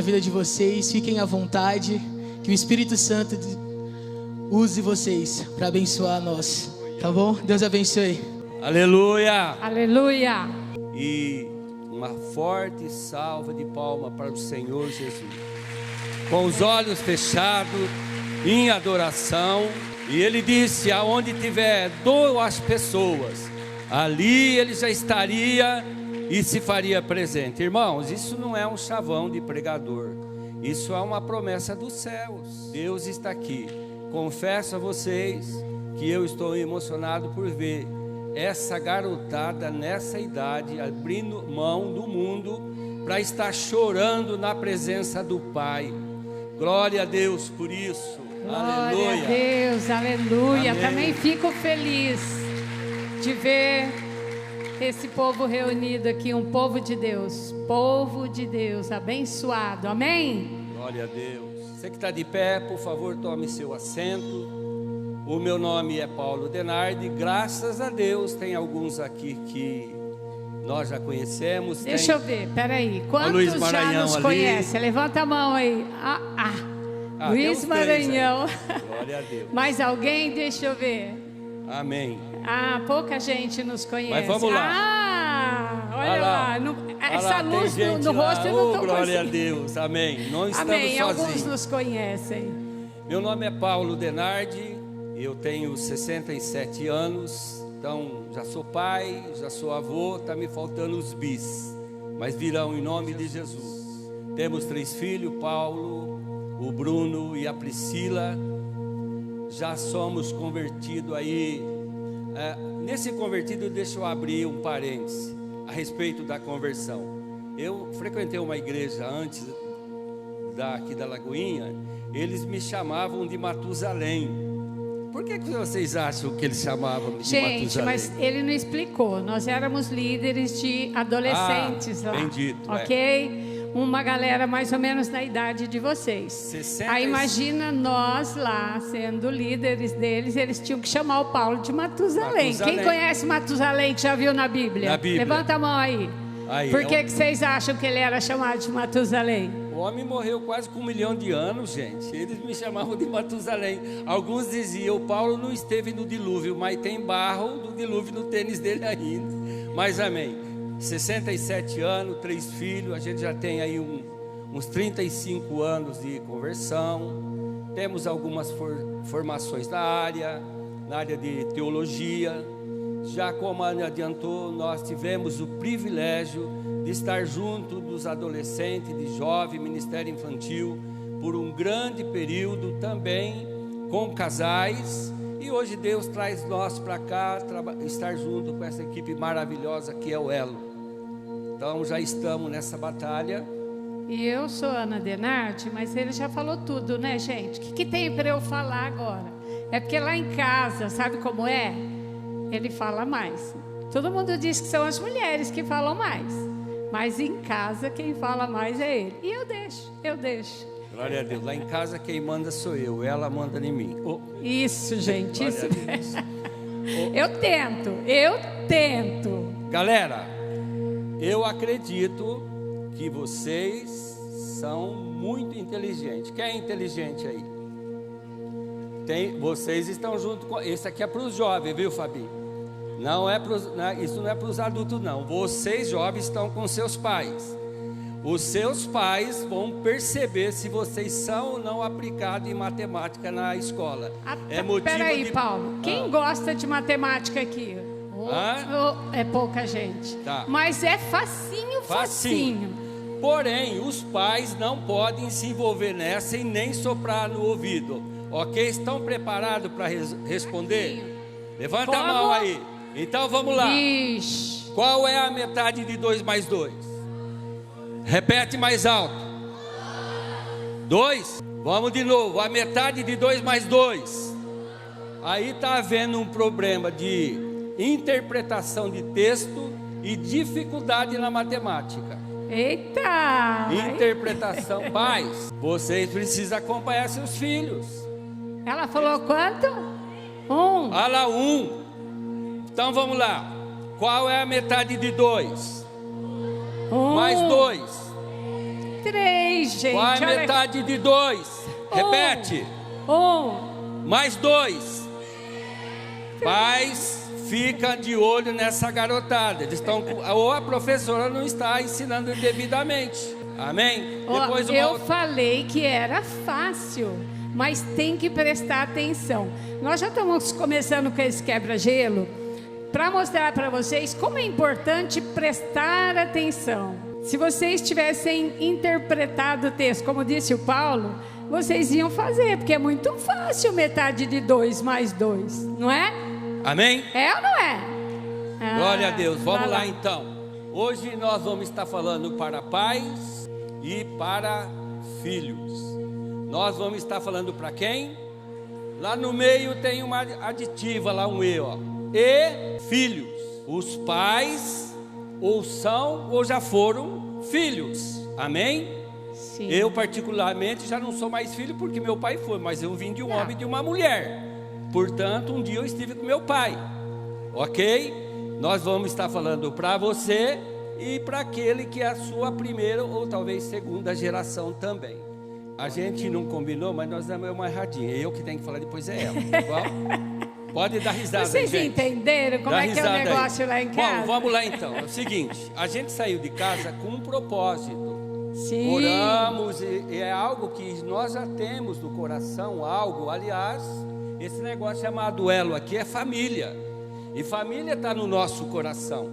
vida de vocês. Fiquem à vontade. Que o Espírito Santo use vocês para abençoar nós. Tá bom? Deus abençoe. Aleluia. Aleluia. E uma forte salva de palmas para o Senhor Jesus. Com os olhos fechados, em adoração. E ele disse: aonde tiver duas pessoas, ali ele já estaria e se faria presente. Irmãos, isso não é um chavão de pregador. Isso é uma promessa dos céus. Deus está aqui. Confesso a vocês que eu estou emocionado por ver essa garotada nessa idade abrindo mão do mundo para estar chorando na presença do Pai. Glória a Deus por isso. Glória Aleluia. a Deus, aleluia. Amém. Também fico feliz de ver esse povo reunido aqui, um povo de Deus, abençoado, amém? Glória a Deus. Você que está de pé, por favor, tome seu assento. O meu nome é Paulo Denardi. Graças a Deus, tem alguns aqui que nós já conhecemos. Deixa eu ver, peraí. Quantos Luiz já Maranhão nos ali. conhecem? Levanta a mão aí. Luiz tem uns 3 Maranhão. aí. Glória a Deus. Mais alguém? Deixa eu ver. Amém. Pouca gente nos conhece. Mas vamos lá. Olha lá. Essa luz no rosto eu não estou glória a conseguindo. Deus. Amém. Não estamos Amém. Alguns sozinhos. nos conhecem. Meu nome é Paulo Denardi. Eu tenho 67 anos. Então, já sou pai, já sou avô. Está me faltando os bis. Mas virão em nome de Jesus. Temos 3 filhos, Paulo, o Bruno e a Priscila. Já somos convertidos aí. Nesse convertido, deixa eu abrir um parêntese a respeito da conversão. Eu frequentei uma igreja antes aqui da Lagoinha. Eles me chamavam de Matusalém. Por que vocês acham que eles chamavam de Matusalém? Gente, mas ele não explicou. Nós éramos líderes de adolescentes lá. Bendito, ok? Uma galera mais ou menos na idade de vocês. Aí imagina nós lá, sendo líderes deles, eles tinham que chamar o Paulo de Matusalém. Quem conhece Matusalém, que já viu na Bíblia? Na Bíblia. Levanta a mão aí. Por que vocês acham que ele era chamado de Matusalém? O homem morreu quase com 1 milhão de anos, gente. Eles me chamavam de Matusalém. Alguns diziam: o Paulo não esteve no dilúvio, mas tem barro do dilúvio no tênis dele ainda. Mas amém. 67 anos, 3 filhos, a gente já tem aí uns 35 anos de conversão. Temos algumas formações na área de teologia. Já como a Ana adiantou, nós tivemos o privilégio de estar junto dos adolescentes, de jovem, ministério infantil, por um grande período também, com casais. E hoje Deus traz nós para cá, estar junto com essa equipe maravilhosa que é o Elo. Então já estamos nessa batalha. E eu sou Ana Denardi, mas ele já falou tudo, né, gente? O que tem para eu falar agora? É porque lá em casa, sabe como é? Ele fala mais. Todo mundo diz que são as mulheres que falam mais. Mas em casa quem fala mais é ele. E eu deixo. Glória a Deus. Lá em casa quem manda sou eu, ela manda em mim. Isso, gente. Glória Isso. a Deus. Eu tento. Galera, eu acredito que vocês são muito inteligentes. Quem é inteligente aí? Vocês estão junto com... Esse aqui é para os jovens, viu, Fabinho? Isso não é para os adultos, não. Vocês jovens estão com seus pais. Os seus pais vão perceber se vocês são ou não aplicados em matemática na escola. Peraí, Paulo. Quem gosta de matemática aqui? É pouca gente. Tá. Mas é facinho. Porém, os pais não podem se envolver nessa e nem soprar no ouvido. Ok? Estão preparados para responder? Levanta a mão aí. Então vamos lá. Ixi. Qual é a metade de 2 mais 2? Repete mais alto. 2? Vamos de novo. A metade de 2 mais 2. Aí está havendo um problema de interpretação de texto e dificuldade na matemática. Eita! Interpretação. Pais, vocês precisam acompanhar seus filhos. Ela falou quanto? 1. Olha lá, 1. Então vamos lá. Qual é a metade de 2? 1. Mais 2. 3, gente. Qual é olha metade de 2? Repete. 1. Mais 2. Pais, fica de olho nessa garotada. Eles estão, ou a professora não está ensinando devidamente. Amém? Depois Eu falei que era fácil, mas tem que prestar atenção. Nós já estamos começando com esse quebra-gelo para mostrar para vocês como é importante prestar atenção. Se vocês tivessem interpretado o texto, como disse o Paulo, vocês iam fazer, porque é muito fácil metade de 2 mais 2, não é? Amém? É ou não é? Glória a Deus. Vamos lá então. Hoje nós vamos estar falando para pais e para filhos. Nós vamos estar falando para quem? Lá no meio tem uma aditiva, lá um E, ó. E filhos. Os pais ou são ou já foram filhos. Amém? Sim. Eu particularmente já não sou mais filho porque meu pai foi, mas eu vim de um homem e de uma mulher. Portanto, um dia eu estive com meu pai. Ok? Nós vamos estar falando para você e para aquele que é a sua primeira ou talvez segunda geração também. A gente não combinou, mas nós damos uma erradinha. Eu que tenho que falar, depois é ela. Igual? Pode dar risada. Vocês gente. Entenderam como Dá é que é o negócio aí. lá em casa? Bom, vamos lá então. É o seguinte, a gente saiu de casa com um propósito. Sim. Oramos e é algo que nós já temos no coração, algo. Aliás, esse negócio chamado elo aqui é família. E família está no nosso coração.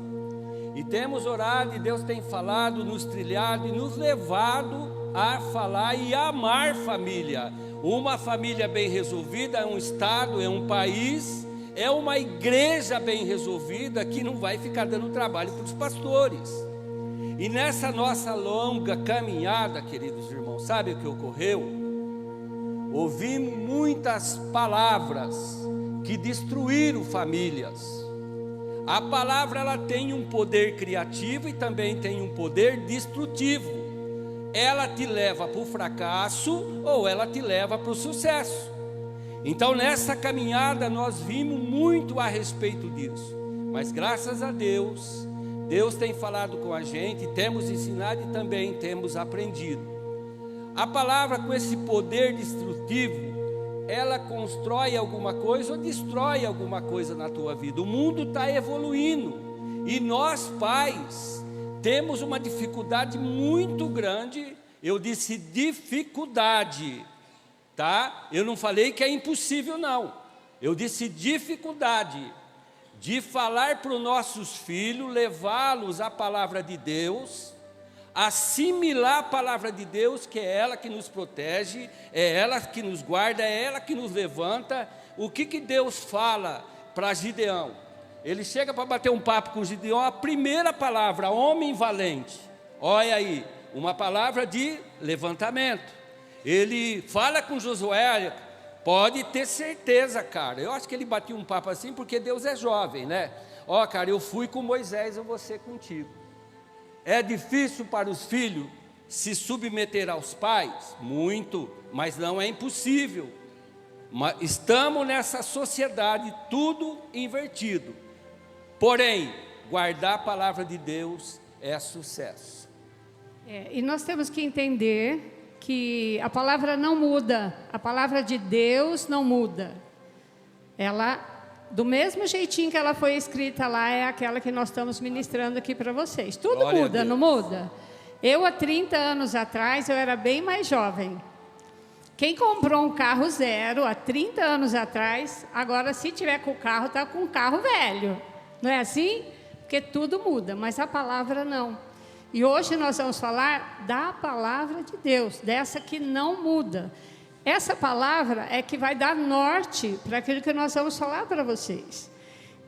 E temos orado e Deus tem falado, nos trilhado e nos levado a falar e amar família. Uma família bem resolvida é um estado, é um país, é uma igreja bem resolvida que não vai ficar dando trabalho para os pastores. E nessa nossa longa caminhada, queridos irmãos, sabe o que ocorreu? Ouvi muitas palavras que destruíram famílias. A palavra ela tem um poder criativo e também tem um poder destrutivo. Ela te leva para o fracasso ou ela te leva para o sucesso. Então nessa caminhada nós vimos muito a respeito disso. Mas graças a Deus, Deus tem falado com a gente, temos ensinado e também temos aprendido. A palavra com esse poder destrutivo, ela constrói alguma coisa ou destrói alguma coisa na tua vida. O mundo está evoluindo e nós pais temos uma dificuldade muito grande. Eu disse dificuldade, tá? Eu não falei que é impossível não. Eu disse dificuldade de falar para os nossos filhos, levá-los à palavra de Deus, assimilar a palavra de Deus, que é ela que nos protege, é ela que nos guarda, é ela que nos levanta. O que Deus fala para Gideão? Ele chega para bater um papo com Gideão, a primeira palavra, homem valente. Olha aí, uma palavra de levantamento. Ele fala com Josué, pode ter certeza, cara. Eu acho que ele batia um papo assim porque Deus é jovem, né? Ó, cara, eu fui com Moisés, eu vou ser contigo. É difícil para os filhos se submeter aos pais? Muito, mas não é impossível. Mas estamos nessa sociedade tudo invertido. Porém, guardar a palavra de Deus é sucesso. E nós temos que entender que a palavra não muda, a palavra de Deus não muda. Ela, do mesmo jeitinho que ela foi escrita lá, é aquela que nós estamos ministrando aqui para vocês. Tudo Glória muda, não muda? Eu, há 30 anos atrás, eu era bem mais jovem. Quem comprou um carro zero há 30 anos atrás, agora se tiver com o carro, está com um carro velho. Não é assim? Porque tudo muda, mas a palavra não. E hoje nós vamos falar da palavra de Deus, dessa que não muda. Essa palavra é que vai dar norte para aquilo que nós vamos falar para vocês.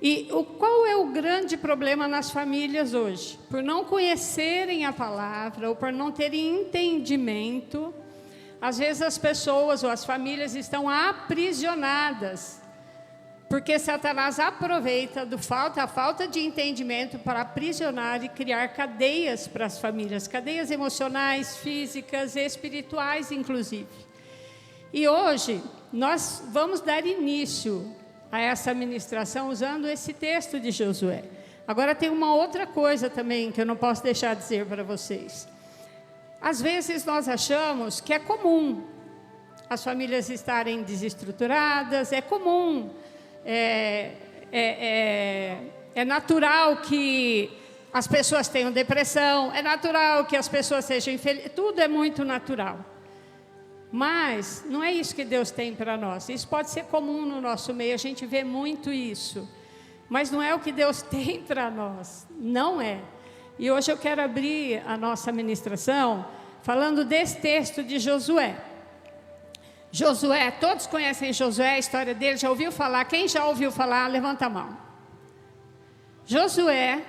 E qual é o grande problema nas famílias hoje? Por não conhecerem a palavra ou por não terem entendimento, às vezes as pessoas ou as famílias estão aprisionadas, porque Satanás aproveita a falta de entendimento para aprisionar e criar cadeias para as famílias, cadeias emocionais, físicas, espirituais, inclusive. E hoje nós vamos dar início a essa ministração usando esse texto de Josué. Agora tem uma outra coisa também que eu não posso deixar de dizer para vocês. Às vezes nós achamos que é comum as famílias estarem desestruturadas, é comum, é natural que as pessoas tenham depressão, é natural que as pessoas sejam infelizes, tudo é muito natural. Mas não é isso que Deus tem para nós. Isso pode ser comum no nosso meio, a gente vê muito isso. Mas não é o que Deus tem para nós, não é. E hoje eu quero abrir a nossa ministração falando desse texto de Josué. Josué, todos conhecem Josué, a história dele, já ouviu falar? Quem já ouviu falar, levanta a mão. Josué,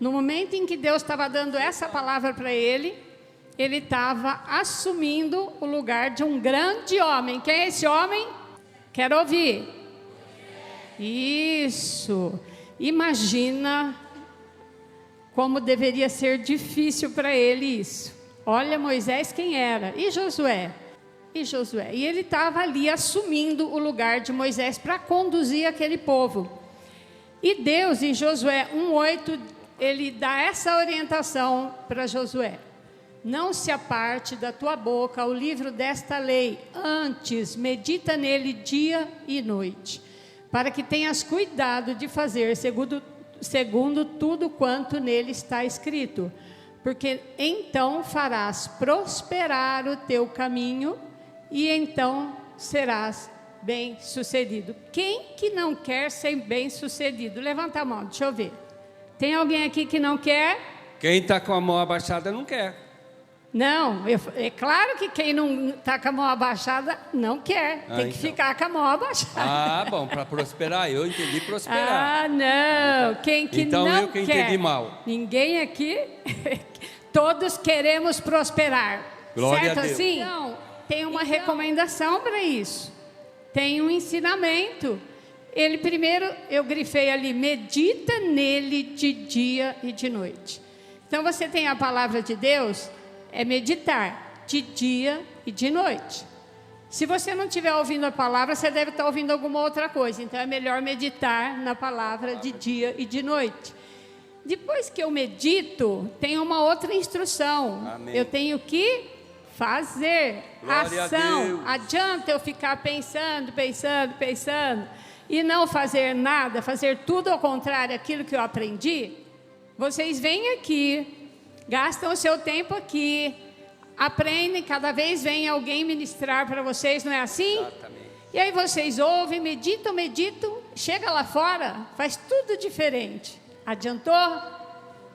no momento em que Deus estava dando essa palavra para ele estava assumindo o lugar de um grande homem. Quem é esse homem? Quero ouvir. Isso. Imagina como deveria ser difícil para ele isso. Olha Moisés quem era. E Josué? E ele estava ali assumindo o lugar de Moisés para conduzir aquele povo. E Deus, em Josué 1:8, ele dá essa orientação para Josué. Não se aparte da tua boca o livro desta lei, antes medita nele dia e noite, para que tenhas cuidado de fazer segundo tudo quanto nele está escrito, porque então farás prosperar o teu caminho e então serás bem-sucedido. Quem que não quer ser bem-sucedido? Levanta a mão, deixa eu ver. Tem alguém aqui que não quer? Quem está com a mão abaixada não quer. Não, é claro que quem não está com a mão abaixada não quer. Tem que ficar com a mão abaixada. Ah, bom, para prosperar, eu entendi prosperar. Ah, não, quem que então, não quer. Então eu que entendi mal. Ninguém aqui, todos queremos prosperar. Glória certo a Deus. Assim? Então, tem uma recomendação para isso. Tem um ensinamento. Ele primeiro, eu grifei ali, medita nele de dia e de noite. Então você tem a palavra de Deus, é meditar de dia e de noite. Se você não estiver ouvindo a palavra, você deve estar ouvindo alguma outra coisa. Então é melhor meditar na palavra de dia e de noite. Depois que eu medito, tem uma outra instrução. Amém. Eu tenho que fazer Glória ação. Adianta eu ficar pensando e não fazer nada, fazer tudo ao contrário daquilo que eu aprendi. Vocês vêm aqui, gastam o seu tempo aqui, aprendem, cada vez vem alguém ministrar para vocês, não é assim? Exatamente. E aí vocês ouvem, meditam, chega lá fora, faz tudo diferente. Adiantou?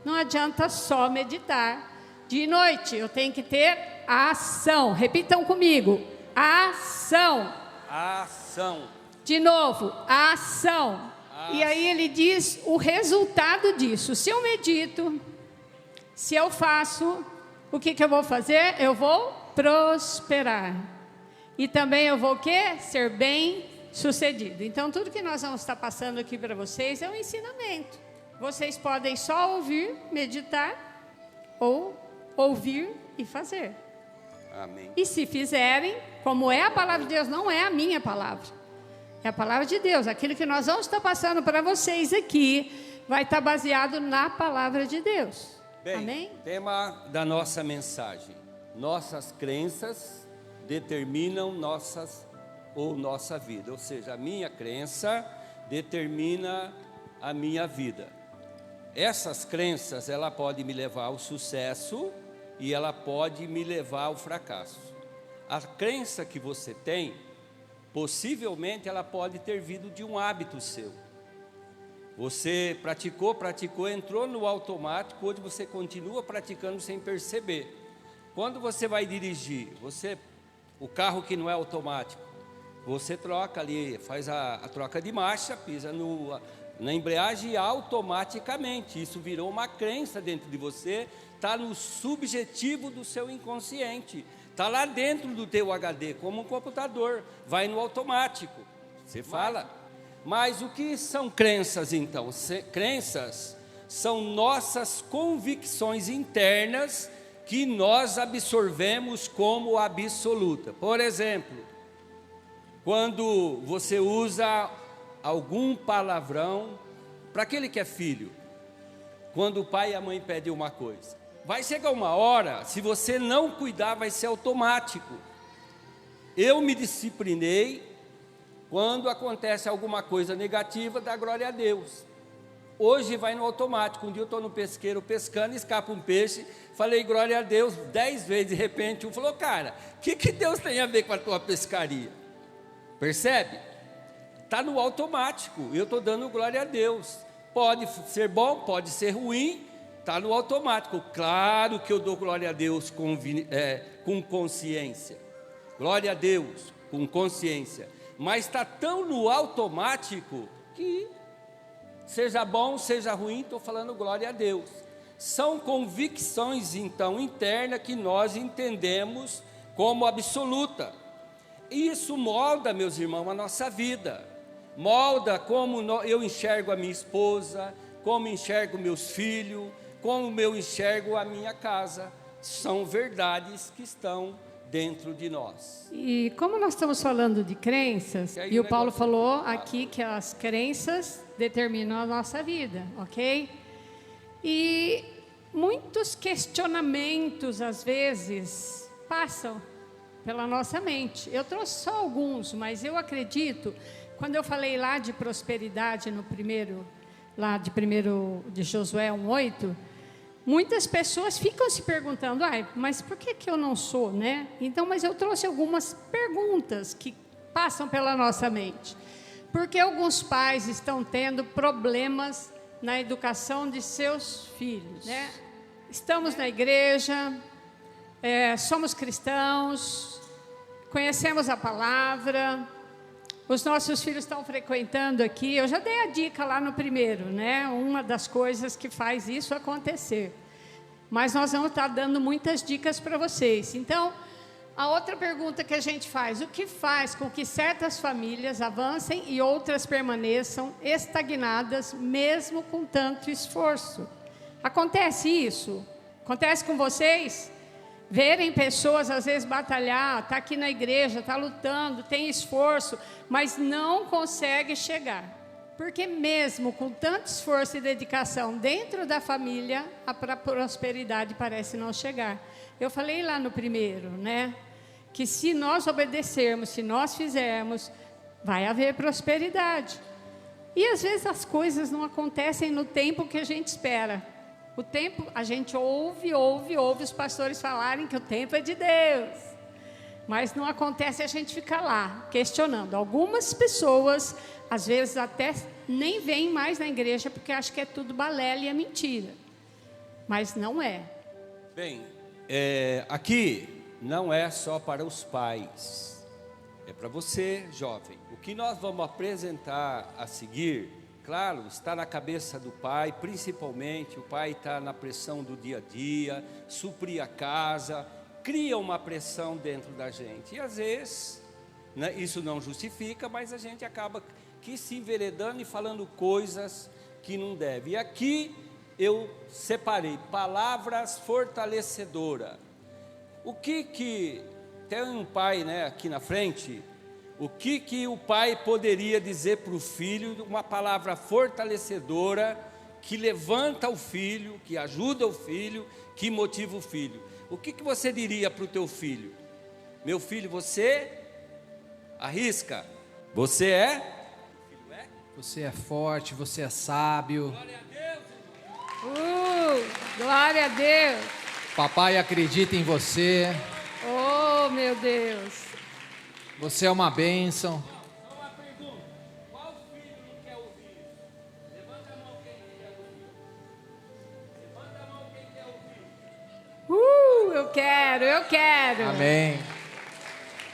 Não adianta só meditar. De noite eu tenho que ter ação. Repitam comigo. Ação. Ação. De novo, ação. E aí ele diz o resultado disso. Se eu medito, se eu faço, o que eu vou fazer? Eu vou prosperar. E também eu vou o quê? Ser bem sucedido. Então tudo que nós vamos estar passando aqui para vocês é um ensinamento. Vocês podem só ouvir, meditar, ou ouvir e fazer. Amém. E se fizerem, como é a palavra de Deus, não é a minha palavra, é a palavra de Deus. Aquilo que nós vamos estar passando para vocês aqui vai estar baseado na palavra de Deus. Bem, amém? Tema da nossa mensagem: nossas crenças determinam nossa vida. Ou seja, a minha crença determina a minha vida. Essas crenças, ela pode me levar ao sucesso e ela pode me levar ao fracasso. A crença que você tem, possivelmente ela pode ter vindo de um hábito seu. Você praticou, entrou no automático, hoje você continua praticando sem perceber. Quando você vai dirigir, o carro que não é automático, você troca ali, faz a troca de marcha, pisa na embreagem automaticamente. Isso virou uma crença dentro de você, está no subjetivo do seu inconsciente, está lá dentro do teu HD, como um computador, vai no automático. Você fala. Mas o que são crenças então? Crenças são nossas convicções internas que nós absorvemos como absoluta. Por exemplo, quando você usa algum palavrão para aquele que é filho, quando o pai e a mãe pedem uma coisa, vai chegar uma hora, se você não cuidar, vai ser automático. Eu me disciplinei, quando acontece alguma coisa negativa, dá glória a Deus. Hoje vai no automático. Um dia eu estou no pesqueiro pescando, escapa um peixe, falei glória a Deus 10 vezes, de repente um falou, cara, o que Deus tem a ver com a tua pescaria? Percebe? Está no automático, eu estou dando glória a Deus. Pode ser bom, pode ser ruim, está no automático. Claro que eu dou glória a Deus com consciência. Glória a Deus com consciência. Mas está tão no automático que, seja bom, seja ruim, estou falando glória a Deus. São convicções, então, internas que nós entendemos como absoluta. E isso molda, meus irmãos, a nossa vida. Molda como eu enxergo a minha esposa, como enxergo meus filhos, como eu enxergo a minha casa. São verdades que estão dentro de nós. E como nós estamos falando de crenças, e o Paulo falou aqui que as crenças determinam a nossa vida, ok? E muitos questionamentos, às vezes, passam pela nossa mente. Eu trouxe só alguns, mas eu acredito, quando eu falei lá de prosperidade no primeiro, lá de Josué 1:8, muitas pessoas ficam se perguntando, mas por que eu não sou, né? Então, mas eu trouxe algumas perguntas que passam pela nossa mente. Porque alguns pais estão tendo problemas na educação de seus filhos, né? Estamos na igreja, somos cristãos, conhecemos a palavra, os nossos filhos estão frequentando aqui. Eu já dei a dica lá no primeiro, né? Uma das coisas que faz isso acontecer. Mas nós vamos estar dando muitas dicas para vocês. Então, a outra pergunta que a gente faz: o que faz com que certas famílias avancem e outras permaneçam estagnadas, mesmo com tanto esforço? Acontece isso? Acontece com vocês? Verem pessoas às vezes batalhar, está aqui na igreja, está lutando, tem esforço, mas não consegue chegar. Porque mesmo com tanto esforço e dedicação dentro da família, a prosperidade parece não chegar. Eu falei lá no primeiro, né? Que se nós obedecermos, se nós fizermos, vai haver prosperidade. E às vezes as coisas não acontecem no tempo que a gente espera. O tempo, a gente ouve os pastores falarem que o tempo é de Deus. Mas não acontece, a gente fica lá, questionando. Algumas pessoas, às vezes até nem vêm mais na igreja, porque acham que é tudo balela e é mentira. Mas não é. Bem, aqui não é só para os pais. É para você, jovem. O que nós vamos apresentar a seguir, claro, está na cabeça do pai, principalmente. O pai está na pressão do dia a dia, suprir a casa, cria uma pressão dentro da gente. E às vezes, né, isso não justifica, mas a gente acaba se enveredando e falando coisas que não deve. E aqui eu separei palavras fortalecedoras. O que tem um pai, né, aqui na frente? O que o pai poderia dizer para o filho, uma palavra fortalecedora, que levanta o filho, que ajuda o filho, que motiva o filho? O que você diria para o teu filho? Meu filho, você arrisca. Você é? Você é forte, você é sábio. Glória a Deus. Glória a Deus. Papai acredita em você. Oh, meu Deus. Você é uma bênção. Só uma pergunta. Qual filho não quer ouvir? Levanta a mão quem quer ouvir. Levanta a mão quem quer ouvir. Eu quero. Amém.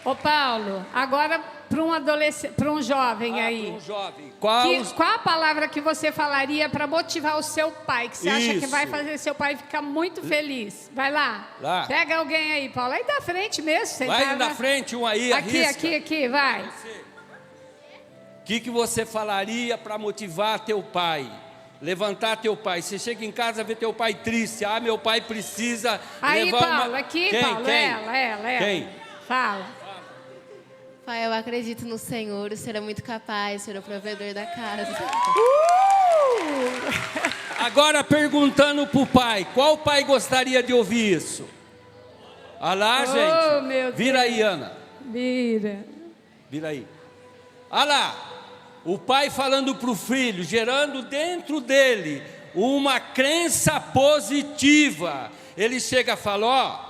Ô Paulo, agora para um adolescente, para um jovem aí. Para um jovem. Qual a palavra que você falaria para motivar o seu pai, que você acha que Isso. vai fazer seu pai ficar muito feliz? Vai lá. Lá. Pega alguém aí, Paulo. Aí da frente mesmo. Vai na frente, um aí, Aqui, arrisca. vai. O que você falaria para motivar teu pai? Levantar teu pai. Você chega em casa, vê teu pai triste. Meu pai precisa Aí, levar Paulo, uma... aqui, Quem? Paulo, Quem? ela. Quem? Fala. Pai, eu acredito no Senhor, o Senhor é muito capaz, o Senhor é o provedor da casa. Agora perguntando para o pai, qual pai gostaria de ouvir isso? Olha lá, gente. Meu Vira Deus. aí, Ana. Vira. Vira aí. Olha lá, o pai falando para o filho, gerando dentro dele uma crença positiva. Ele chega e fala, ó,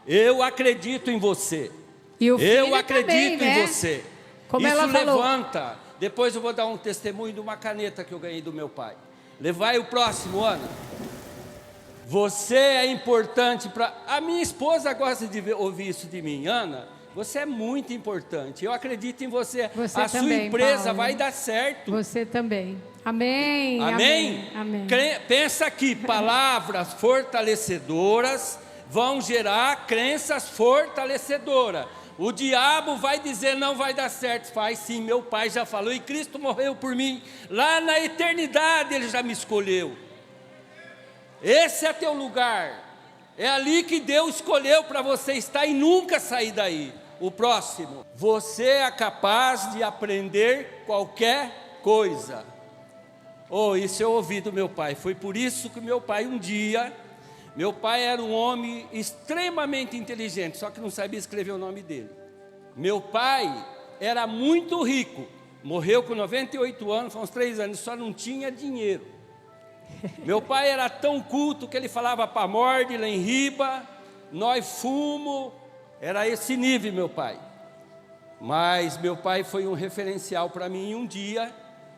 eu acredito em você. E o filho Eu acredito também, né? em você. Como Isso ela falou. levanta. Depois eu vou dar um testemunho de uma caneta que eu ganhei do meu pai. Levai o próximo, Ana. Você é importante para... A minha esposa gosta de ouvir isso de mim. Ana, você é muito importante. Eu acredito em você. Você a sua também, empresa Paulo. vai dar certo. Você também. Amém. Amém? Amém. Pensa aqui, palavras fortalecedoras vão gerar crenças fortalecedoras. O diabo vai dizer não vai dar certo. Faz sim, meu pai já falou e Cristo morreu por mim. Lá na eternidade ele já me escolheu. Esse é teu lugar. É ali que Deus escolheu para você estar e nunca sair daí. O próximo. Você é capaz de aprender qualquer coisa. Oh, isso eu ouvi do meu pai. Foi por isso que meu pai um dia... Meu pai era um homem extremamente inteligente, só que não sabia escrever o nome dele. Meu pai era muito rico. Morreu com 98 anos, faz uns 3 anos, só não tinha dinheiro. Meu pai era tão culto que ele falava para morde, lá em riba, nós fumo. Era esse nível, meu pai. Mas meu pai foi um referencial para mim. Um dia,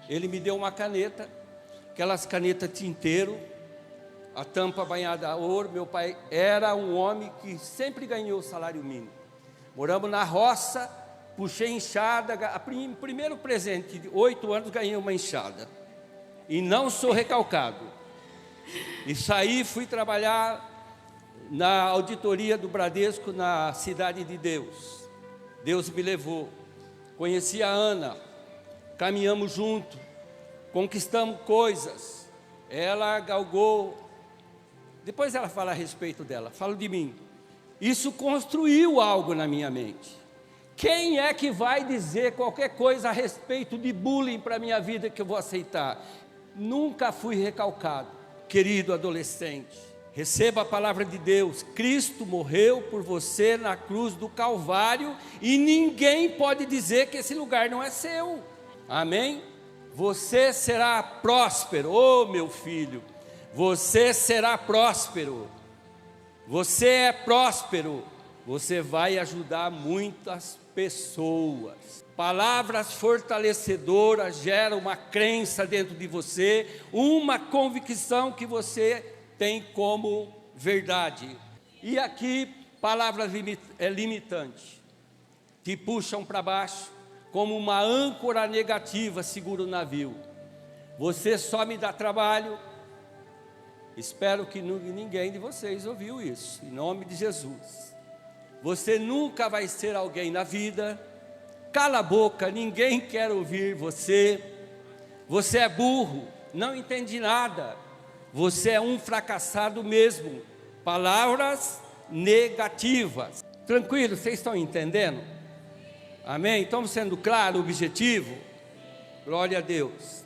ele me deu uma caneta, aquelas canetas tinteiro, a tampa banhada a ouro. Meu pai era um homem que sempre ganhou o salário mínimo. Moramos na roça, puxei enxada. O primeiro presente, de 8 anos, ganhei uma enxada. E não sou recalcado. E saí, fui trabalhar na auditoria do Bradesco, na Cidade de Deus. Deus me levou. Conheci a Ana, caminhamos juntos, conquistamos coisas. Ela galgou. Depois ela fala a respeito dela, falo de mim. Isso construiu algo na minha mente. Quem é que vai dizer qualquer coisa a respeito de bullying para a minha vida que eu vou aceitar? Nunca fui recalcado, querido adolescente. Receba a palavra de Deus. Cristo morreu por você na cruz do Calvário e ninguém pode dizer que esse lugar não é seu. Amém? Você será próspero, oh meu filho. Você será próspero. Você é próspero. Você vai ajudar muitas pessoas. Palavras fortalecedoras geram uma crença dentro de você, uma convicção que você tem como verdade. E aqui, palavras limitantes, que puxam para baixo, como uma âncora negativa segura o navio. Você só me dá trabalho. Espero que ninguém de vocês ouviu isso, em nome de Jesus. Você nunca vai ser alguém na vida. Cala a boca, ninguém quer ouvir você. Você é burro, não entende nada. Você é um fracassado mesmo. Palavras negativas. Tranquilo, vocês estão entendendo? Amém? Estamos sendo claro o objetivo? Glória a Deus.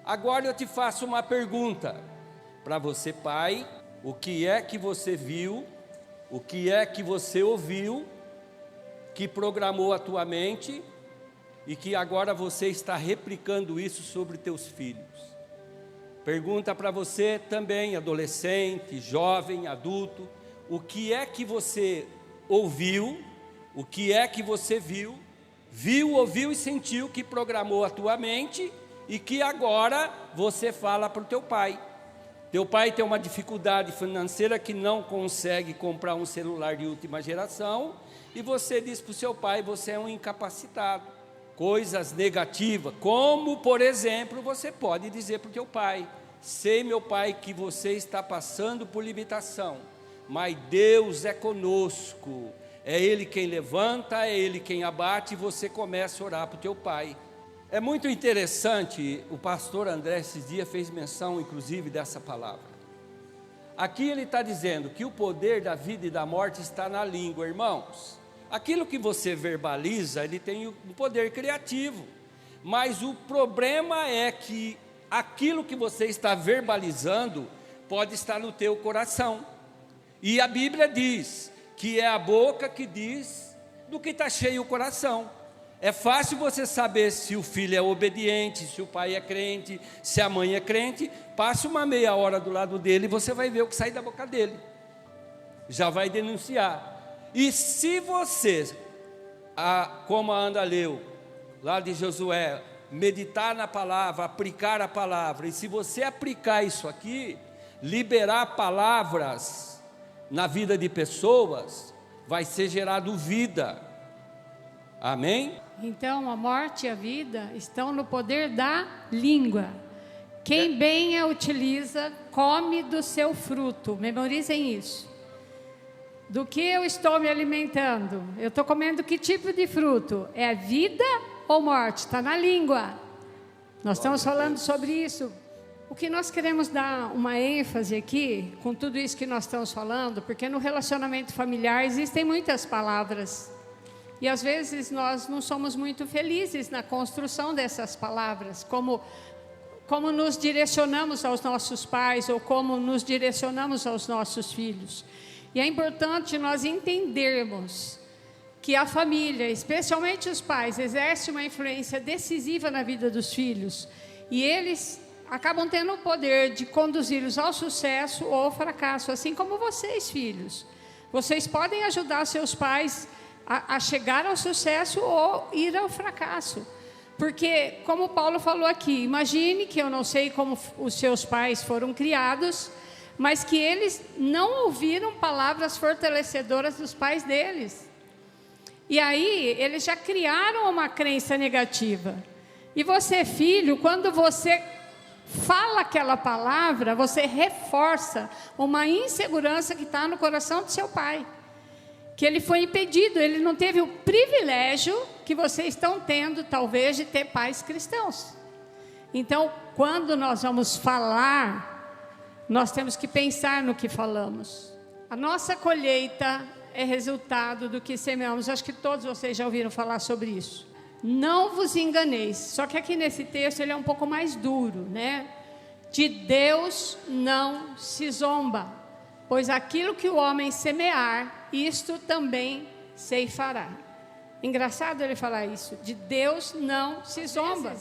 Agora eu te faço uma pergunta. Para você, pai, o que é que você viu, o que é que você ouviu, que programou a tua mente e que agora você está replicando isso sobre teus filhos? Pergunta para você também, adolescente, jovem, adulto, o que é que você ouviu, o que é que você viu, ouviu e sentiu que programou a tua mente e que agora você fala para o teu pai. Teu pai tem uma dificuldade financeira que não consegue comprar um celular de última geração e você diz para o seu pai, você é um incapacitado. Coisas negativas, como por exemplo, você pode dizer para o teu pai, sei meu pai que você está passando por limitação, mas Deus é conosco, é Ele quem levanta, é Ele quem abate e você começa a orar para o teu pai. É muito interessante, o pastor André esses dias fez menção inclusive dessa palavra. Aqui ele está dizendo que o poder da vida e da morte está na língua, irmãos. Aquilo que você verbaliza, ele tem um poder criativo. Mas o problema é que aquilo que você está verbalizando pode estar no teu coração. E a Bíblia diz que é a boca que diz do que está cheio o coração. É fácil você saber se o filho é obediente, se o pai é crente, se a mãe é crente. Passe uma meia hora do lado dele e você vai ver o que sai da boca dele. Já vai denunciar. E se você, como a Ana leu, lá de Josué, meditar na palavra, aplicar a palavra, e se você aplicar isso aqui, liberar palavras na vida de pessoas, vai ser gerado vida. Amém? Então, a morte e a vida estão no poder da língua. Quem bem a utiliza, come do seu fruto. Memorizem isso. Do que eu estou me alimentando? Eu estou comendo que tipo de fruto? É vida ou morte? Está na língua. Nós estamos falando sobre isso. O que nós queremos dar uma ênfase aqui, com tudo isso que nós estamos falando, porque no relacionamento familiar existem muitas palavras. E às vezes nós não somos muito felizes na construção dessas palavras, como nos direcionamos aos nossos pais ou como nos direcionamos aos nossos filhos. E é importante nós entendermos que a família, especialmente os pais, exerce uma influência decisiva na vida dos filhos. E eles acabam tendo o poder de conduzi-los ao sucesso ou ao fracasso, assim como vocês, filhos. Vocês podem ajudar seus pais a chegar ao sucesso ou ir ao fracasso. Porque, como Paulo falou aqui, imagine que eu não sei como os seus pais foram criados, mas que eles não ouviram palavras fortalecedoras dos pais deles. E aí, eles já criaram uma crença negativa. E você, filho, quando você fala aquela palavra, você reforça uma insegurança que está no coração do seu pai. Que ele foi impedido, ele não teve o privilégio que vocês estão tendo, talvez, de ter pais cristãos. Então, quando nós vamos falar, nós temos que pensar no que falamos. A nossa colheita é resultado do que semeamos. Acho que todos vocês já ouviram falar sobre isso. Não vos enganeis. Só que aqui nesse texto ele é um pouco mais duro, né? De Deus não se zomba, pois aquilo que o homem semear, isto também ceifará. Engraçado ele falar isso. De Deus não se zomba.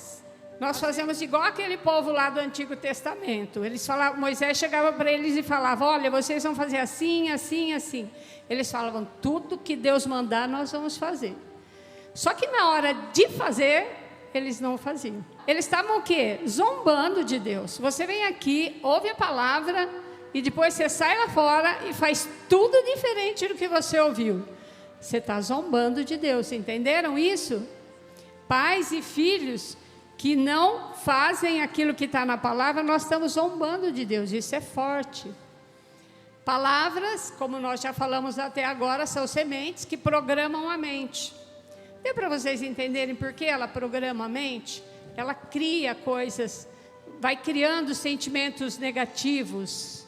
Nós fazemos igual aquele povo lá do Antigo Testamento. Eles falavam, Moisés chegava para eles e falava: olha, vocês vão fazer assim, assim, assim. Eles falavam: tudo que Deus mandar nós vamos fazer. Só que na hora de fazer, eles não faziam. Eles estavam o quê? Zombando de Deus. Você vem aqui, ouve a palavra e depois você sai lá fora e faz tudo diferente do que você ouviu. Você está zombando de Deus, entenderam isso? Pais e filhos que não fazem aquilo que está na palavra, nós estamos zombando de Deus, isso é forte. Palavras, como nós já falamos até agora, são sementes que programam a mente. Deu para vocês entenderem por que ela programa a mente? Ela cria coisas, vai criando sentimentos negativos,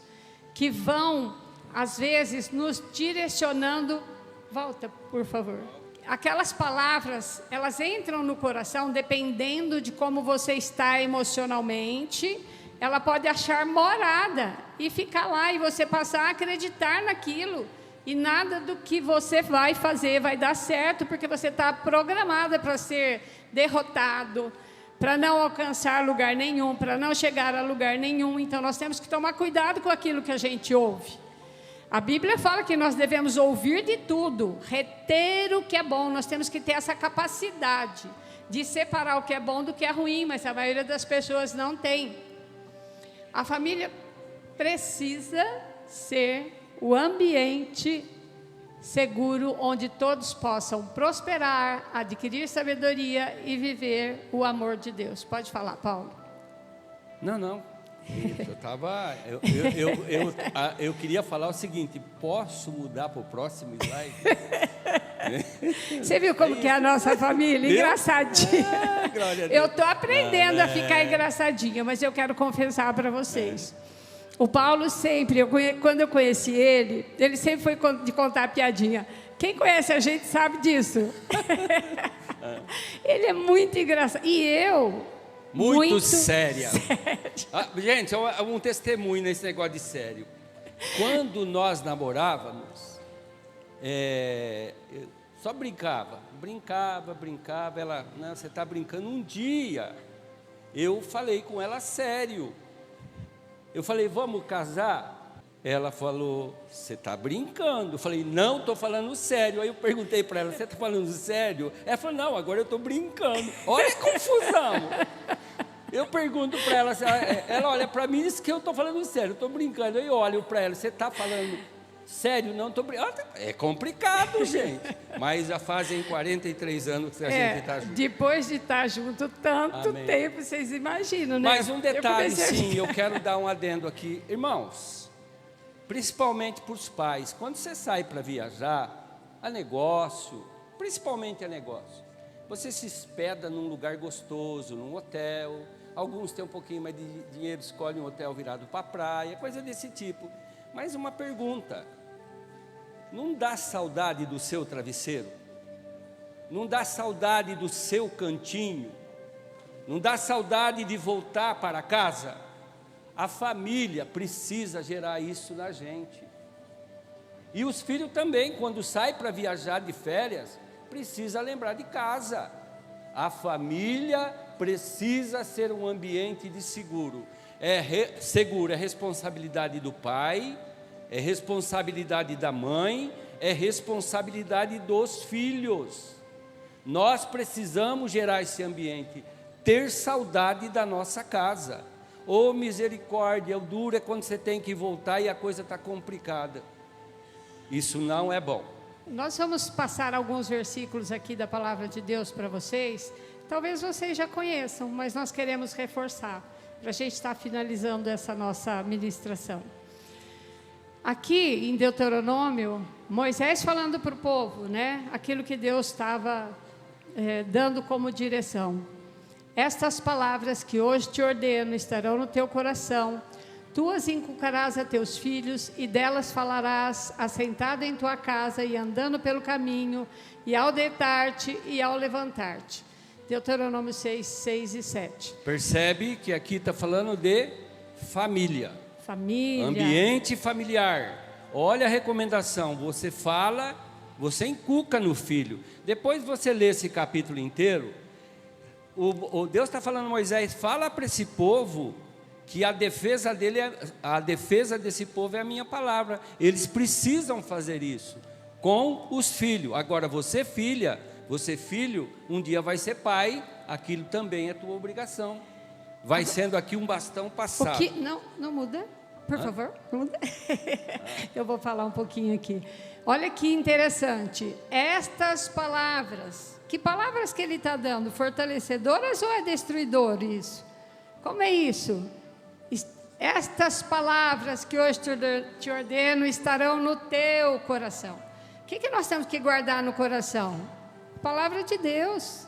que vão, às vezes, nos direcionando. Volta, por favor. Aquelas palavras, elas entram no coração dependendo de como você está emocionalmente. Ela pode achar morada e ficar lá e você passar a acreditar naquilo. E nada do que você vai fazer vai dar certo, porque você está programada para ser derrotado, para não alcançar lugar nenhum, para não chegar a lugar nenhum. Então nós temos que tomar cuidado com aquilo que a gente ouve. A Bíblia fala que nós devemos ouvir de tudo, reter o que é bom. Nós temos que ter essa capacidade de separar o que é bom do que é ruim, mas a maioria das pessoas não tem. A família precisa ser o ambiente seguro onde todos possam prosperar, adquirir sabedoria e viver o amor de Deus. Pode falar, Paulo. Não. Eu queria falar o seguinte: posso mudar para o próximo slide? Você viu como que é a nossa família? Engraçadinha. Eu estou aprendendo a ficar engraçadinha, mas eu quero confessar para vocês. O Paulo sempre, quando eu conheci ele sempre foi de contar piadinha. Quem conhece a gente sabe disso. Ele é muito engraçado. E eu muito séria. Gente, um testemunho nesse negócio de sério. Quando nós namorávamos, eu só brincava. Ela, não, você está brincando. Um dia, eu falei com ela sério. Eu falei, vamos casar? Ela falou, você está brincando. Eu falei, não, estou falando sério. Aí eu perguntei para ela, você está falando sério? Ela falou, não, agora eu estou brincando. Olha a confusão. Eu pergunto para ela, ela olha para mim e diz que eu estou falando sério, eu estou brincando. Eu olho para ela, você está falando sério? Não, estou brincando. É complicado, gente. Mas já fazem 43 anos que a gente está junto. Depois de estar junto tanto Amém. tempo, vocês imaginam, né? Mas um detalhe, sim, eu quero dar um adendo aqui. Irmãos, principalmente para os pais, quando você sai para viajar, a negócio, principalmente a negócio, você se hospeda num lugar gostoso, num hotel. Alguns têm um pouquinho mais de dinheiro, escolhem um hotel virado para a praia, coisa desse tipo. Mas uma pergunta, não dá saudade do seu travesseiro? Não dá saudade do seu cantinho? Não dá saudade de voltar para casa? A família precisa gerar isso na gente. E os filhos também, quando saem para viajar de férias, precisa lembrar de casa. A família precisa ser um ambiente de seguro. Seguro é responsabilidade do pai, é responsabilidade da mãe, é responsabilidade dos filhos. Nós precisamos gerar esse ambiente, ter saudade da nossa casa. Oh, misericórdia, o duro é quando você tem que voltar e a coisa está complicada. Isso não é bom. Nós vamos passar alguns versículos aqui da palavra de Deus para vocês. Talvez vocês já conheçam, mas nós queremos reforçar, para a gente estar finalizando essa nossa ministração. Aqui em Deuteronômio, Moisés falando para o povo, né? Aquilo que Deus estava dando como direção. Estas palavras que hoje te ordeno estarão no teu coração. Tu as inculcarás a teus filhos, e delas falarás, assentado em tua casa e andando pelo caminho, e ao deitar-te e ao levantar-te. Deuteronômio 6, 6 e 7. Percebe que aqui está falando de família. Família. Ambiente familiar. Olha a recomendação, você fala, você inculca no filho. Depois você lê esse capítulo inteiro, o Deus está falando a Moisés, fala para esse povo que a defesa desse povo é a minha palavra. Eles precisam fazer isso com os filhos. Agora você filha, você filho, um dia vai ser pai, aquilo também é tua obrigação. Vai sendo aqui um bastão passado. O que? Não muda? Por favor, não muda. Eu vou falar um pouquinho aqui. Olha que interessante. Estas palavras, que palavras que ele está dando? Fortalecedoras ou é destruidor isso? Como é isso? Estas palavras que hoje te ordeno estarão no teu coração. O que nós temos que guardar no coração? A palavra de Deus.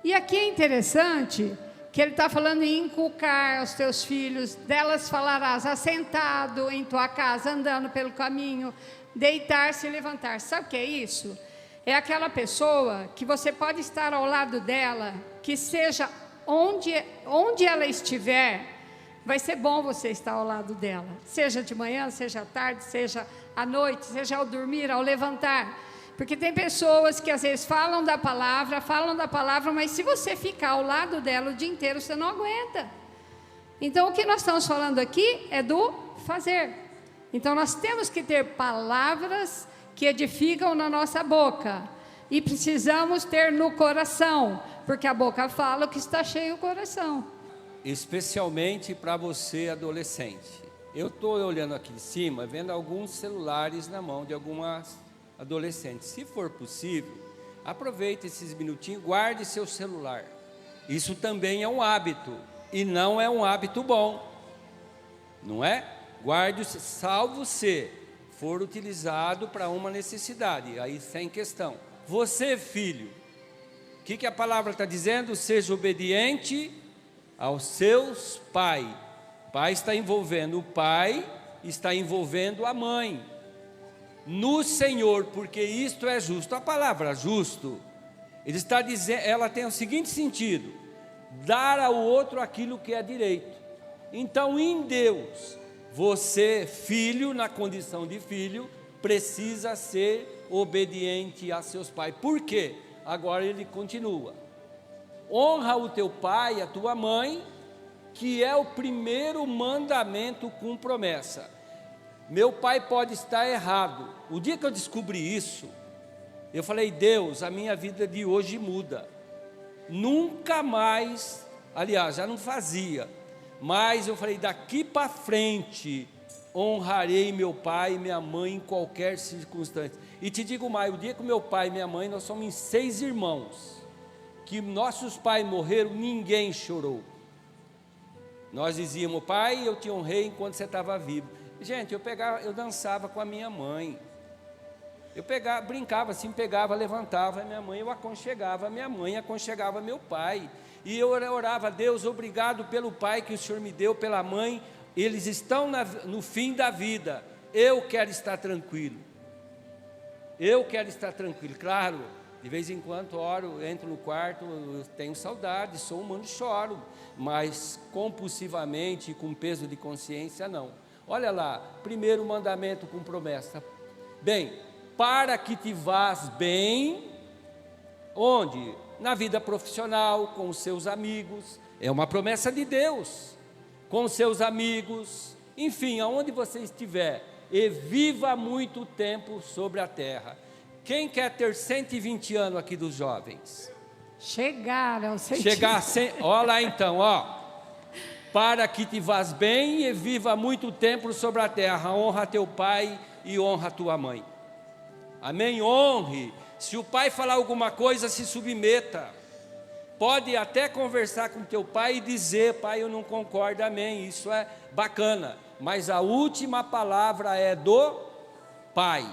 E aqui é interessante que ele está falando em inculcar aos teus filhos, delas falarás assentado em tua casa, andando pelo caminho, deitar-se e levantar-se. Sabe o que é isso? É aquela pessoa que você pode estar ao lado dela, que seja onde ela estiver, vai ser bom você estar ao lado dela, seja de manhã, seja à tarde, seja à noite, seja ao dormir, ao levantar, porque tem pessoas que às vezes falam da palavra, mas se você ficar ao lado dela o dia inteiro, você não aguenta. Então o que nós estamos falando aqui é do fazer. Então nós temos que ter palavras que edificam na nossa boca, e precisamos ter no coração, porque a boca fala o que está cheio o coração. Especialmente para você adolescente. Eu estou olhando aqui em cima, vendo alguns celulares na mão de algumas adolescentes. Se for possível, aproveite esses minutinhos, guarde seu celular. Isso também é um hábito, e não é um hábito bom, não é? Guarde, salvo se for utilizado para uma necessidade, aí sem questão. Você, filho, o que a palavra está dizendo? Seja obediente aos seus pais. Pai está envolvendo o pai, está envolvendo a mãe. No Senhor, porque isto é justo. A palavra justo, ele está dizendo, ela tem o seguinte sentido: dar ao outro aquilo que é direito. Então, em Deus, você, filho, na condição de filho, precisa ser obediente a seus pais. Por quê? Agora ele continua: honra o teu pai e a tua mãe, que é o primeiro mandamento com promessa. Meu pai pode estar errado. O dia que eu descobri isso, eu falei: Deus, a minha vida de hoje muda. Nunca mais, aliás, já não fazia, mas eu falei: daqui para frente, honrarei meu pai e minha mãe em qualquer circunstância. E te digo mais, o dia que meu pai e minha mãe, nós somos em 6 irmãos, que nossos pais morreram, ninguém chorou. Nós dizíamos: pai, eu te honrei enquanto você estava vivo. Gente, eu dançava com a minha mãe. Eu brincava assim, levantava a minha mãe, eu aconchegava a minha mãe, aconchegava meu pai. E eu orava: Deus, obrigado pelo pai que o Senhor me deu, pela mãe. Eles estão no fim da vida. Eu quero estar tranquilo. Eu quero estar tranquilo. Claro, de vez em quando oro, entro no quarto, eu tenho saudade, sou humano, choro. Mas compulsivamente, com peso de consciência, não. Olha lá, primeiro mandamento com promessa. Bem, para que te vás bem, onde? Na vida profissional, com os seus amigos, é uma promessa de Deus, com os seus amigos, enfim, aonde você estiver, e viva muito tempo sobre a terra. Quem quer ter 120 anos aqui dos jovens? Chegaram, olha lá então, ó. Para que te vás bem e viva muito tempo sobre a terra, honra teu pai e honra tua mãe. Amém? Honre. Se o pai falar alguma coisa, se submeta. Pode até conversar com teu pai e dizer: pai, eu não concordo, amém, isso é bacana. Mas a última palavra é do pai.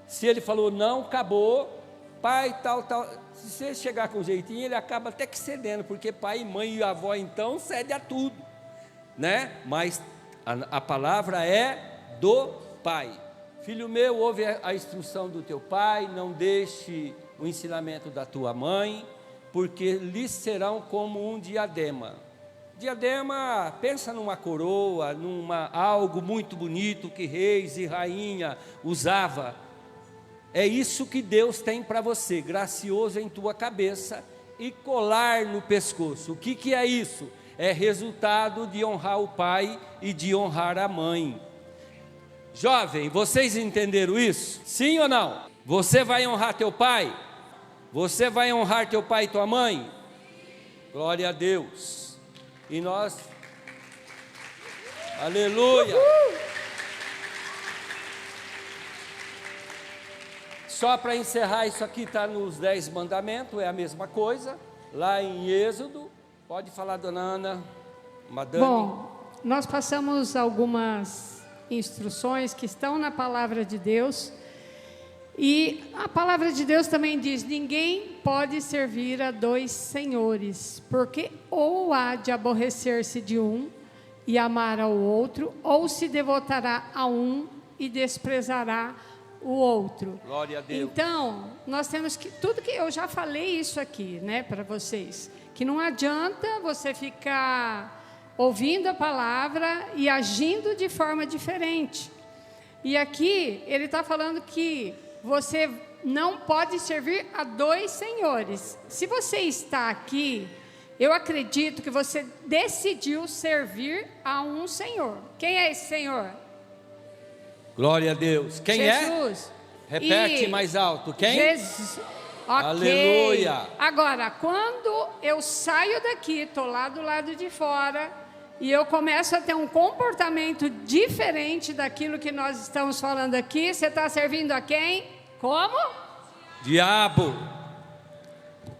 Se ele falou não, acabou, pai, tal. Se você chegar com jeitinho, ele acaba até que cedendo, porque pai, mãe e avó então cede a tudo, né? Mas a palavra é do pai. Filho meu, ouve a instrução do teu pai, não deixe o ensinamento da tua mãe, porque lhes serão como um diadema. Diadema, pensa numa coroa, algo muito bonito que reis e rainha usava. É isso que Deus tem para você, gracioso em tua cabeça e colar no pescoço. O que é isso? É resultado de honrar o pai e de honrar a mãe. Jovem, vocês entenderam isso? Sim ou não? Você vai honrar teu pai? Você vai honrar teu pai e tua mãe? Glória a Deus. E nós, aleluia. Só para encerrar, isso aqui está nos 10 mandamentos, é a mesma coisa, lá em Êxodo. Pode falar, dona Ana, madame. Bom, nós passamos algumas instruções que estão na palavra de Deus, e a palavra de Deus também diz: ninguém pode servir a 2 senhores, porque ou há de aborrecer-se de um e amar ao outro, ou se devotará a um e desprezará o outro. Glória a Deus. Então, nós temos que, tudo que eu já falei isso aqui, né, para vocês, que não adianta você ficar ouvindo a palavra e agindo de forma diferente. E aqui ele está falando que você não pode servir a 2 senhores. Se você está aqui, eu acredito que você decidiu servir a um Senhor. Quem é esse Senhor? Glória a Deus. Quem Jesus. é? Repete mais alto. Quem? Jesus. Ok. Aleluia. Agora, quando eu saio daqui, estou lá do lado de fora, e eu começo a ter um comportamento diferente daquilo que nós estamos falando aqui, você está servindo a quem? Como? Diabo.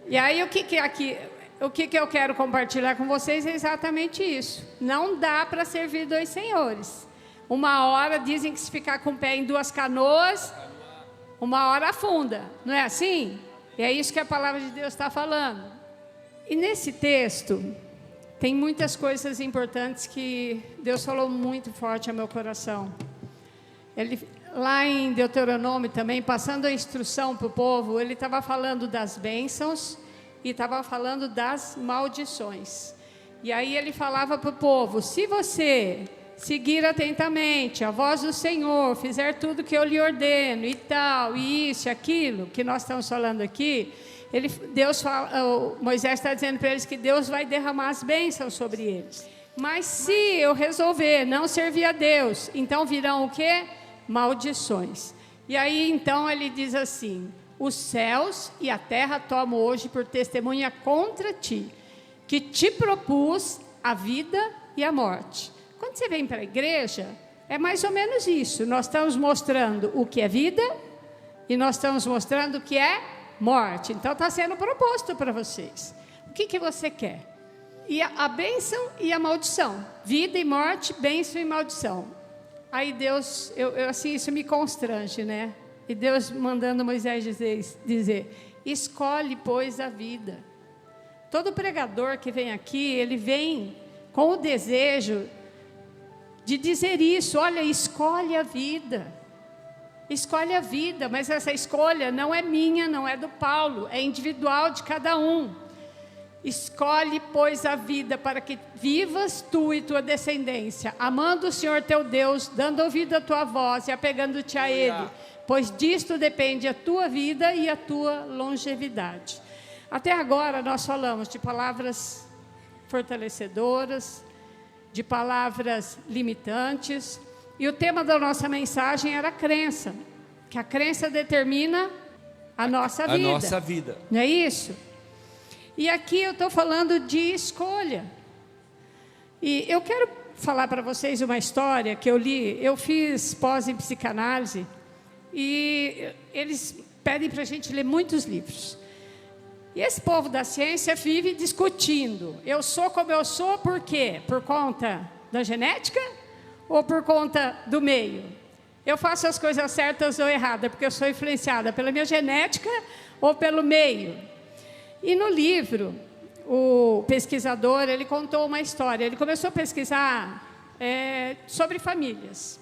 E aí, o que eu quero compartilhar com vocês é exatamente isso. Não dá para servir 2 senhores. Uma hora dizem que se ficar com o pé em 2 canoas, uma hora afunda, não é assim? E é isso que a palavra de Deus está falando. E nesse texto, tem muitas coisas importantes que Deus falou muito forte ao meu coração. Lá em Deuteronômio também, passando a instrução para o povo, ele estava falando das bênçãos e estava falando das maldições. E aí ele falava para o povo: se você seguir atentamente a voz do Senhor, fizer tudo que eu lhe ordeno e tal, e isso, aquilo que nós estamos falando aqui, Moisés está dizendo para eles que Deus vai derramar as bênçãos sobre eles. Mas se eu resolver não servir a Deus, então virão o quê? Maldições. E aí então ele diz assim: os céus e a terra tomam hoje por testemunha contra ti, que te propus a vida e a morte. Quando você vem para a igreja, é mais ou menos isso. Nós estamos mostrando o que é vida e nós estamos mostrando o que é morte. Então está sendo proposto para vocês. O que você quer? E a bênção e a maldição. Vida e morte, bênção e maldição. Aí Deus, assim, isso me constrange, né? E Deus mandando Moisés dizer: escolhe, pois, a vida. Todo pregador que vem aqui, ele vem com o desejo de dizer isso: olha, escolhe a vida. Escolhe a vida, mas essa escolha não é minha, não é do Paulo, é individual de cada um. Escolhe, pois, a vida para que vivas tu e tua descendência, amando o Senhor teu Deus, dando ouvido à tua voz e apegando-te a Ele, pois disto depende a tua vida e a tua longevidade. Até agora nós falamos de palavras fortalecedoras, de palavras limitantes, e o tema da nossa mensagem era a crença, que a crença determina a nossa vida. A nossa vida. Não é isso? E aqui eu estou falando de escolha. E eu quero falar para vocês uma história que eu li. Eu fiz pós em psicanálise e eles pedem para a gente ler muitos livros. E esse povo da ciência vive discutindo: eu sou como eu sou, por quê? Por conta da genética ou por conta do meio? Eu faço as coisas certas ou erradas porque eu sou influenciada pela minha genética ou pelo meio? E no livro, o pesquisador, ele contou uma história. Ele começou a pesquisar sobre famílias,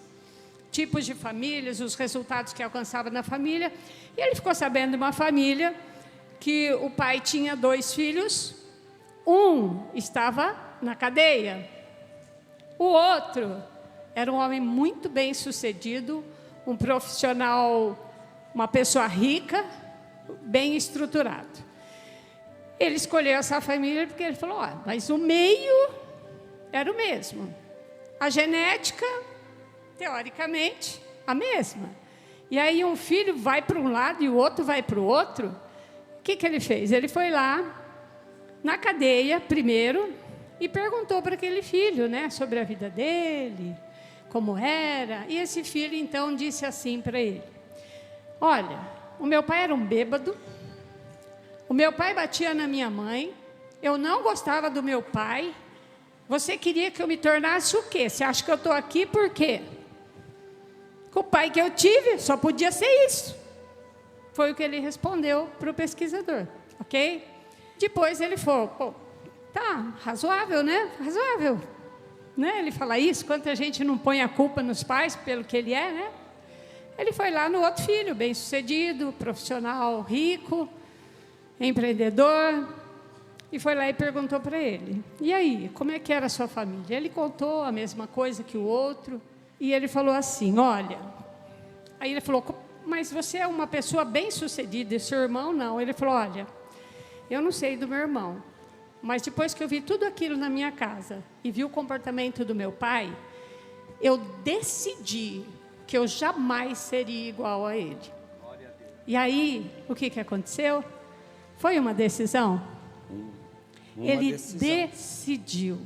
tipos de famílias, os resultados que alcançava na família. E ele ficou sabendo de uma família que o pai tinha 2 filhos, um estava na cadeia, o outro era um homem muito bem sucedido, um profissional, uma pessoa rica, bem estruturado. Ele escolheu essa família porque ele falou: mas o meio era o mesmo, a genética, teoricamente, a mesma. E aí um filho vai para um lado e o outro vai para o outro. O que ele fez? Ele foi lá na cadeia primeiro e perguntou para aquele filho, né, sobre a vida dele, como era. E esse filho então disse assim para ele: olha, o meu pai era um bêbado, o meu pai batia na minha mãe, eu não gostava do meu pai. Você queria que eu me tornasse o quê? Você acha que eu estou aqui por quê? Com o pai que eu tive, só podia ser isso. Foi o que ele respondeu para o pesquisador, ok? Depois ele falou: pô, tá, razoável, né? Razoável, né? Ele fala isso, quanta gente não põe a culpa nos pais pelo que ele é, né? Ele foi lá no outro filho, bem-sucedido, profissional, rico, empreendedor, e foi lá e perguntou para ele: e aí, como é que era a sua família? Ele contou a mesma coisa que o outro, e ele falou assim: olha, aí ele falou: mas você é uma pessoa bem-sucedida, e seu irmão não? Ele falou: olha, eu não sei do meu irmão, mas depois que eu vi tudo aquilo na minha casa, e vi o comportamento do meu pai, eu decidi que eu jamais seria igual a ele. E aí, o que aconteceu? Foi uma decisão. Ele decidiu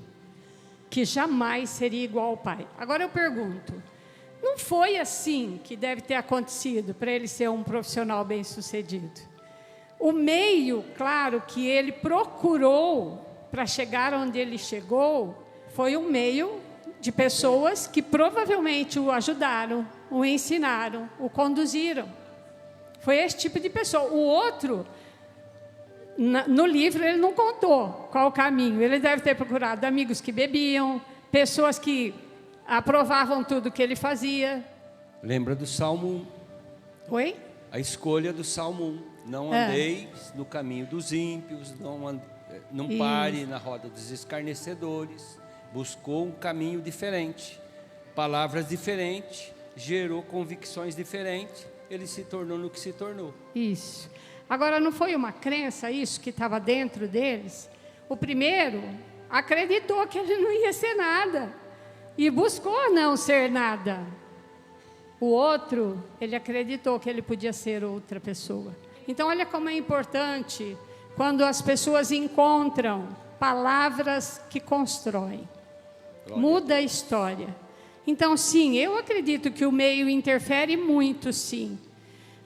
que jamais seria igual ao pai. Agora eu pergunto: não foi assim que deve ter acontecido para ele ser um profissional bem-sucedido? O meio, claro, que ele procurou para chegar onde ele chegou, foi um meio de pessoas que provavelmente o ajudaram, o ensinaram, o conduziram. Foi esse tipo de pessoa. O outro, no livro, ele não contou qual o caminho. Ele deve ter procurado amigos que bebiam, pessoas que aprovavam tudo que ele fazia. Lembra do Salmo 1? Oi? A escolha do Salmo 1. Não andeis no caminho dos ímpios, não pare na roda dos escarnecedores. Buscou um caminho diferente, palavras diferentes, gerou convicções diferentes. Ele se tornou no que se tornou. Isso. Agora, não foi uma crença isso que estava dentro deles? O primeiro acreditou que ele não ia ser nada e buscou não ser nada. O outro, ele acreditou que ele podia ser outra pessoa. Então, olha como é importante quando as pessoas encontram palavras que constroem. Muda a história. Então, sim, eu acredito que o meio interfere muito, sim.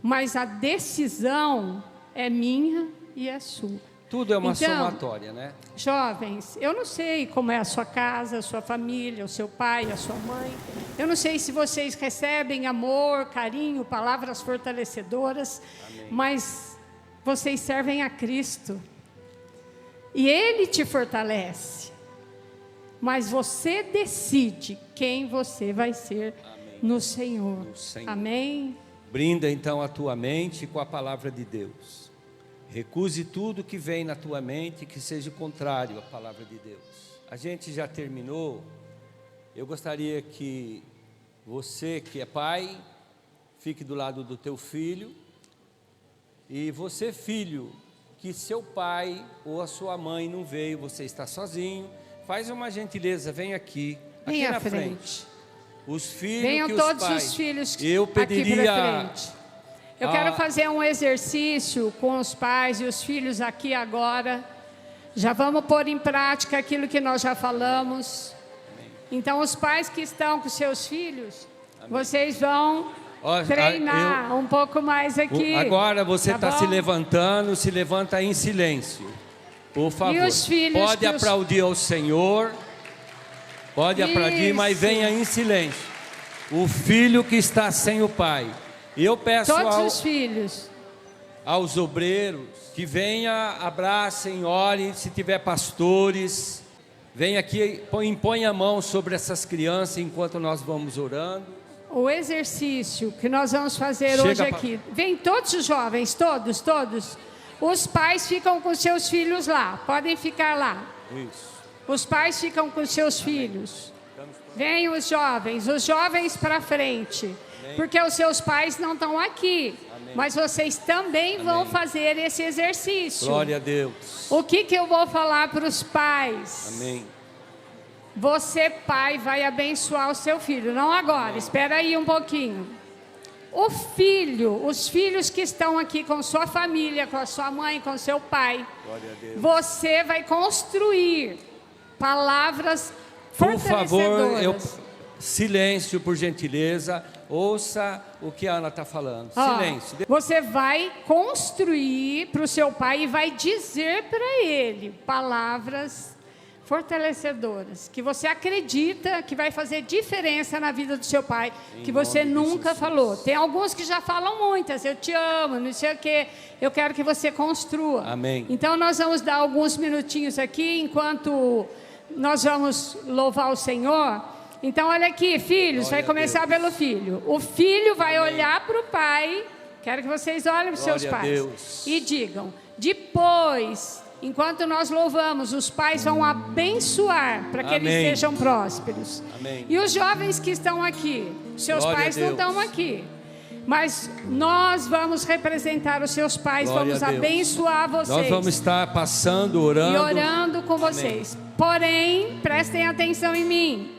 Mas a decisão é minha e é sua. Tudo é uma então, somatória, né? Jovens, eu não sei como é a sua casa, a sua família, o seu pai, a sua mãe. Eu não sei se vocês recebem amor, carinho, palavras fortalecedoras. Amém. Mas vocês servem a Cristo. E Ele te fortalece. Mas você decide quem você vai ser. Amém. No Senhor. Amém? Brinda então a tua mente com a palavra de Deus. Recuse tudo que vem na tua mente que seja contrário à palavra de Deus. A gente já terminou. Eu gostaria que você que é pai, fique do lado do teu filho. E você, filho, que seu pai ou a sua mãe não veio, você está sozinho, faz uma gentileza, vem aqui, aqui na frente. Os filhos venham que todos os pais, os filhos eu pediria, aqui para frente. Eu quero fazer um exercício com os pais e os filhos aqui agora. Já vamos pôr em prática aquilo que nós já falamos. Amém. Então, os pais que estão com seus filhos, amém, vocês vão treinar um pouco mais aqui. Agora você está se levantando, se levanta em silêncio. Por favor, e os filhos pode aplaudir ao Senhor. Pode aplaudir, mas venha em silêncio. O filho que está sem o pai. E eu peço os filhos, aos obreiros que venha, abracem, orem, se tiver pastores, venha aqui, impõe a mão sobre essas crianças enquanto nós vamos orando. O exercício que nós vamos fazer hoje aqui, vem todos os jovens, todos. Os pais ficam com seus filhos lá, podem ficar lá. Isso. Os pais ficam com seus filhos. Vem os jovens para frente. Porque os seus pais não estão aqui. Amém. Mas vocês também vão fazer esse exercício. Glória a Deus. O que eu vou falar para os pais? Amém. Você, pai, vai abençoar o seu filho. Não agora, amém, espera aí um pouquinho. Os filhos que estão aqui com sua família, com a sua mãe, com seu pai. Glória a Deus. Você vai construir palavras fortalecedoras. Por favor, silêncio, por gentileza. Ouça o que a Ana está falando. Silêncio. Você vai construir para o seu pai e vai dizer para ele palavras fortalecedoras, que você acredita que vai fazer diferença na vida do seu pai, que você nunca falou. Tem alguns que já falam muitas, eu te amo, não sei o quê. Eu quero que você construa. Amém. Então nós vamos dar alguns minutinhos aqui, enquanto nós vamos louvar o Senhor. Então, olha aqui, filhos, vai começar pelo filho. O filho vai olhar para o pai. Quero que vocês olhem para os seus pais e digam: depois, enquanto nós louvamos, os pais vão abençoar para que eles sejam prósperos. Amém. E os jovens que estão aqui, seus pais não estão aqui, mas nós vamos representar os seus pais, vamos abençoar vocês. Nós vamos estar passando, orando. E orando com vocês. Porém, prestem atenção em mim.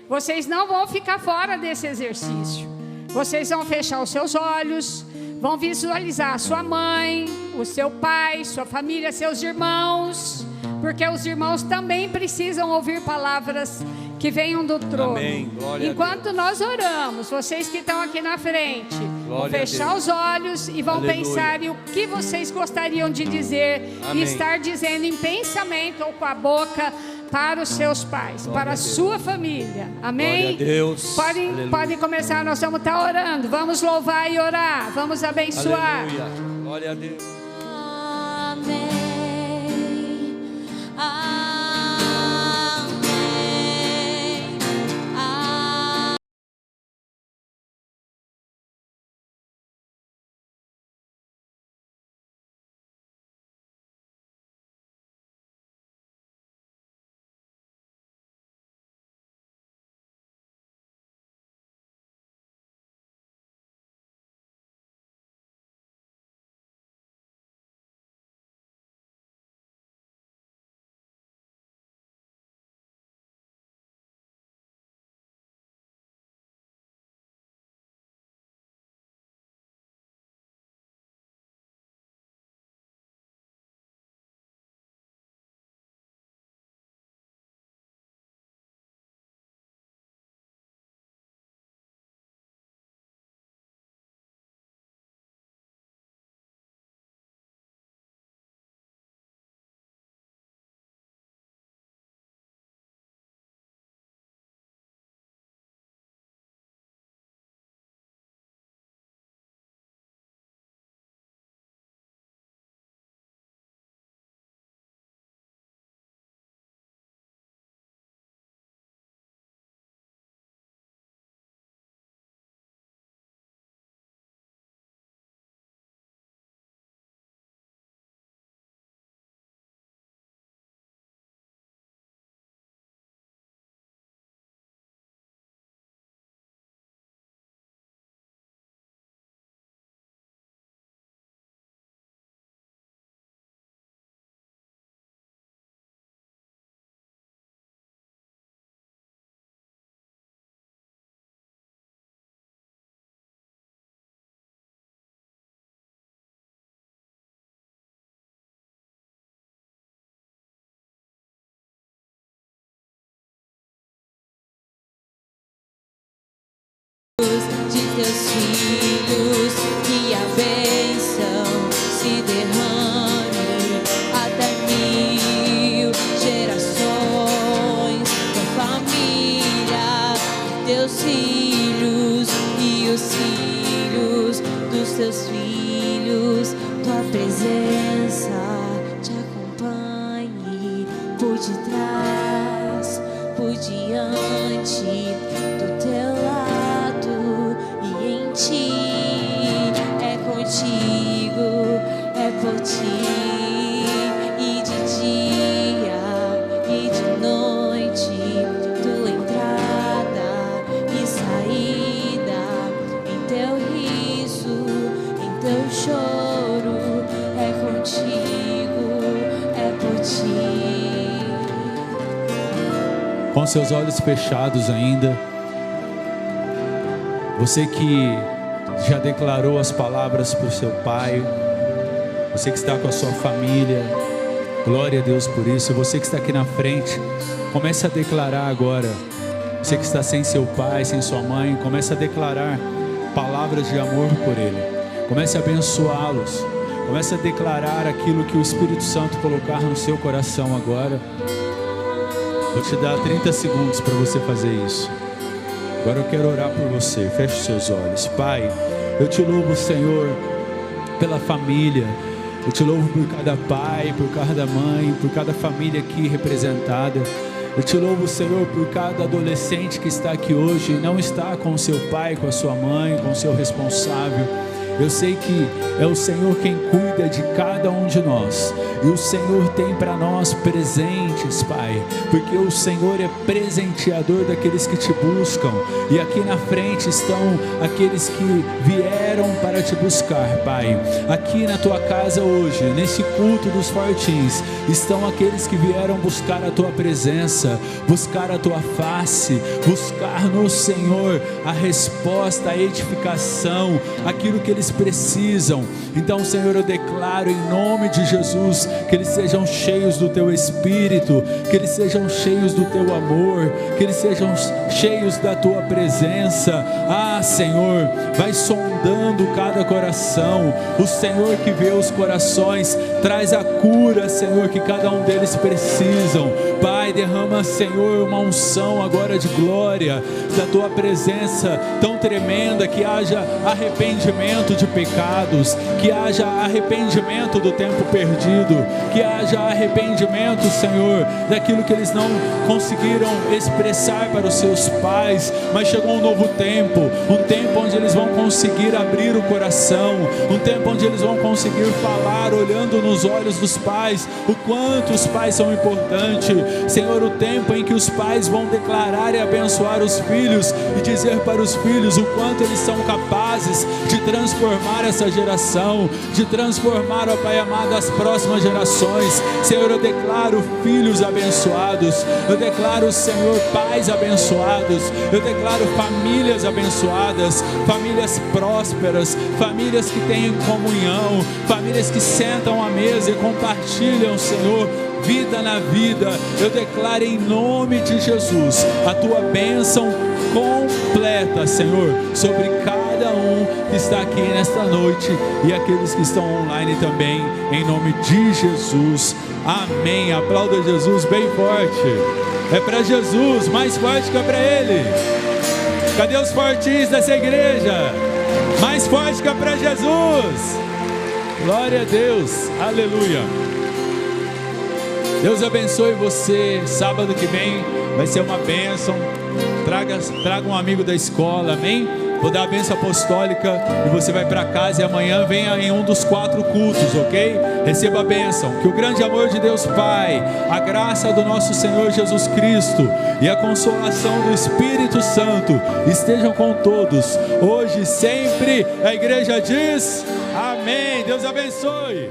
Vocês não vão ficar fora desse exercício. Vocês vão fechar os seus olhos, vão visualizar a sua mãe, o seu pai, sua família, seus irmãos, porque os irmãos também precisam ouvir palavras que venham do trono. Amém. Enquanto nós oramos, vocês que estão aqui na frente, vão fechar os olhos e vão pensar em o que vocês gostariam de dizer e estar dizendo em pensamento ou com a boca para os seus pais, para a sua família. Amém? Glória a Deus. Podem começar, nós vamos estar orando. Vamos louvar e orar. Vamos abençoar. Aleluia. Glória a Deus. Amém. de teus filhos, que a bênção se derrame até 1000 gerações da família, teus filhos e os filhos dos teus filhos. Tua presença te acompanhe por detrás, por diante, do teu lado e em ti. É contigo, é por ti, e de dia e de noite, tua entrada e saída, em teu riso, em teu choro. É contigo, é por ti. Com seus olhos fechados ainda, você que já declarou as palavras para o seu pai, você que está com a sua família, glória a Deus por isso. Você que está aqui na frente, comece a declarar agora. Você que está sem seu pai, sem sua mãe, comece a declarar palavras de amor por ele. Comece a abençoá-los. Comece a declarar aquilo que o Espírito Santo colocar no seu coração agora. Vou te dar 30 segundos para você fazer isso. Agora eu quero orar por você. Feche os seus olhos. Pai, eu te louvo, Senhor, pela família. Eu te louvo por cada pai, por cada mãe, por cada família aqui representada. Eu te louvo, Senhor, por cada adolescente que está aqui hoje e não está com o seu pai, com a sua mãe, com o seu responsável. Eu sei que é o Senhor quem cuida de cada um de nós. E o Senhor tem para nós presentes, Pai. Porque o Senhor é presenteador daqueles que te buscam. E aqui na frente estão aqueles que vieram para te buscar, Pai. Aqui na tua casa hoje, nesse culto dos fortins, estão aqueles que vieram buscar a tua presença, buscar a tua face, buscar no Senhor a resposta, a edificação, aquilo que eles precisam. Então, Senhor, eu declaro em nome de Jesus que eles sejam cheios do teu Espírito, que eles sejam cheios do teu amor, que eles sejam cheios da tua presença. Ah, Senhor, vai sondando cada coração. O Senhor que vê os corações traz a cura, Senhor, que cada um deles precisam. Pai, derrama, Senhor, uma unção agora de glória da tua presença tão tremenda, que haja arrependimento de pecados, que haja arrependimento do tempo perdido, que haja arrependimento, Senhor, daquilo que eles não conseguiram expressar para os seus pais, mas chegou um novo tempo, um tempo onde eles vão conseguir abrir o coração, um tempo onde eles vão conseguir falar olhando nos olhos dos pais o quanto os pais são importantes. Senhor, o tempo em que os pais vão declarar e abençoar os filhos e dizer para os filhos o quanto eles são capazes de transformar essa geração, de transformar, ó Pai amado, as próximas gerações. Senhor, eu declaro filhos abençoados, eu declaro, Senhor, pais abençoados, eu declaro famílias abençoadas, famílias prósperas, famílias que têm comunhão, famílias que sentam à mesa e compartilham, Senhor, vida na vida. Eu declaro em nome de Jesus a tua bênção completa, Senhor, sobre cada um que está aqui nesta noite e aqueles que estão online também, em nome de Jesus. Amém. Aplauda Jesus bem forte. É para Jesus, mais forte que é para Ele. Cadê os fortinhos dessa igreja? Mais forte que é para Jesus. Glória a Deus. Aleluia. Deus abençoe você. Sábado que vem vai ser uma bênção. Traga um amigo da escola, amém? Vou dar a bênção apostólica e você vai para casa, e amanhã venha em um dos 4 cultos, ok? Receba a bênção. Que o grande amor de Deus Pai, a graça do nosso Senhor Jesus Cristo e a consolação do Espírito Santo estejam com todos, hoje e sempre. A igreja diz amém. Deus abençoe.